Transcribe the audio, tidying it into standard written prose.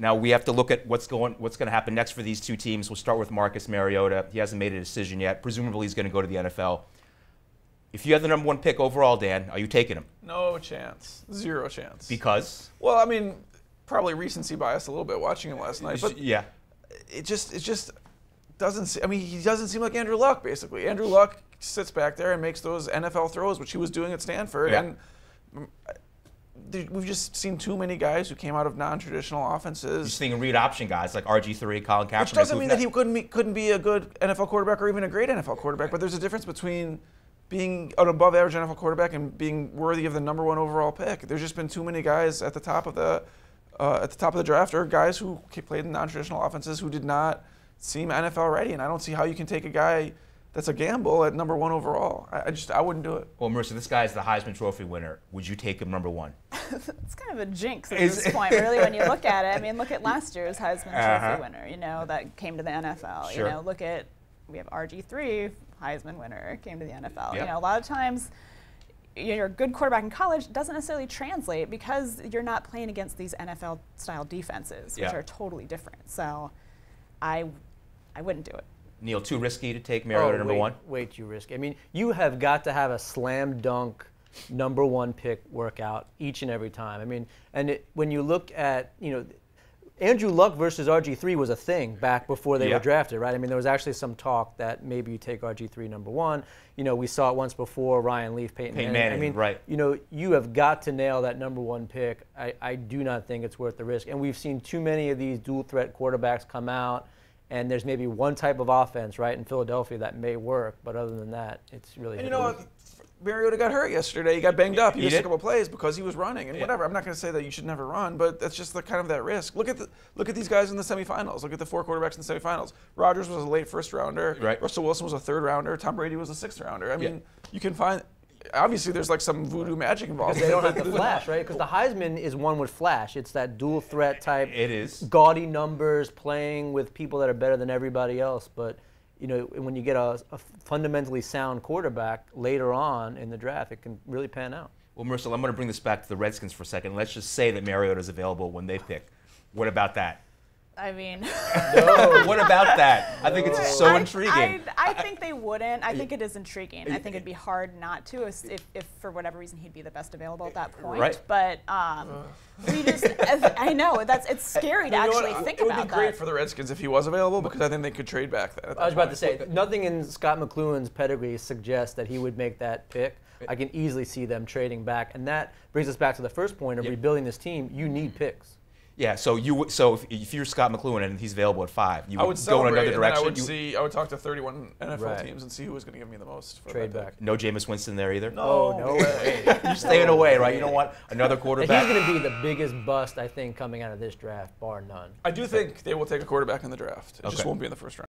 Now we have to look at what's going to happen next for these two teams. We'll start with Marcus Mariota. He hasn't made a decision yet. Presumably he's going to go to the NFL. If you have the number 1 pick overall, Dan, are you taking him? No chance. 0 chance. Because? Well, I mean, probably recency bias a little bit watching him last night. But yeah. It just doesn't. I mean, he doesn't seem like Andrew Luck. Basically, Andrew Luck sits back there and makes those NFL throws, which he was doing at Stanford. Yeah. And we've just seen too many guys who came out of non-traditional offenses. You're seeing read option guys like RG3, Colin Kaepernick. Which doesn't mean that he couldn't be a good NFL quarterback or even a great NFL quarterback. But there's a difference between being an above-average NFL quarterback and being worthy of the number 1 overall pick. There's just been too many guys at the top of the draft, or guys who played in non-traditional offenses who did not seem NFL ready. And I don't see how you can take a guy that's a gamble at number 1 overall. I wouldn't do it. Well, Marissa, this guy's the Heisman Trophy winner. Would you take him number 1? It's kind of a jinx at this point, really, when you look at it. I mean, look at last year's Heisman Trophy winner, that came to the NFL. Sure. We have RG3, Heisman winner, came to the NFL. Yep. A lot of times, you're a good quarterback in college doesn't necessarily translate because you're not playing against these NFL-style defenses, which are totally different. So, I wouldn't do it. Neil, too risky to take Mariota number 1? Way too risky. I mean, you have got to have a slam dunk number 1 pick workout each and every time. I mean, when you look at, Andrew Luck versus RG3 was a thing back before they were drafted, right? I mean, there was actually some talk that maybe you take RG3 number 1. We saw it once before, Ryan Leaf, Peyton Manning. I mean, right. You have got to nail that number 1 pick. I do not think it's worth the risk. And we've seen too many of these dual threat quarterbacks come out, and there's maybe one type of offense, right, in Philadelphia that may work, but other than that, it's really. And what? Mariota got hurt yesterday. He got banged up. He missed a couple of plays because he was running and whatever. I'm not going to say that you should never run, but that's just the kind of that risk. Look at these guys in the semifinals. Look at the 4 quarterbacks in the semifinals. Rodgers was a late first rounder. Right. Russell Wilson was a 3rd rounder. Tom Brady was a 6th rounder. I mean, you can find. Obviously, there's like some voodoo magic involved. Because they don't have the flash, right? Because the Heisman is one with flash. It's that dual threat type. It is. Gaudy numbers, playing with people that are better than everybody else. But, when you get a fundamentally sound quarterback later on in the draft, it can really pan out. Well, Marissa, I'm going to bring this back to the Redskins for a second. Let's just say that Mariota is available when they pick. What about that? I mean, no. What about that? I think it's so intriguing. I think they wouldn't. I think it is intriguing. I think it'd be hard not to if for whatever reason he'd be the best available at that point. Right. But we just, I know it's scary to actually think about that. It would be great for the Redskins if he was available because I think they could trade back that. I was about to say, nothing in Scott McCloughan's pedigree suggests that he would make that pick. I can easily see them trading back, and that brings us back to the first point of rebuilding this team. You need picks. Yeah, so if you're Scott McCloughan and he's available at 5, you would go in another direction. I would talk to 31 NFL teams and see who was going to give me the most for trade back. No Jameis Winston there either. No way. You're staying away, right? You don't want another quarterback. He's going to be the biggest bust I think coming out of this draft, bar none. I do think they will take a quarterback in the draft. It just won't be in the first round.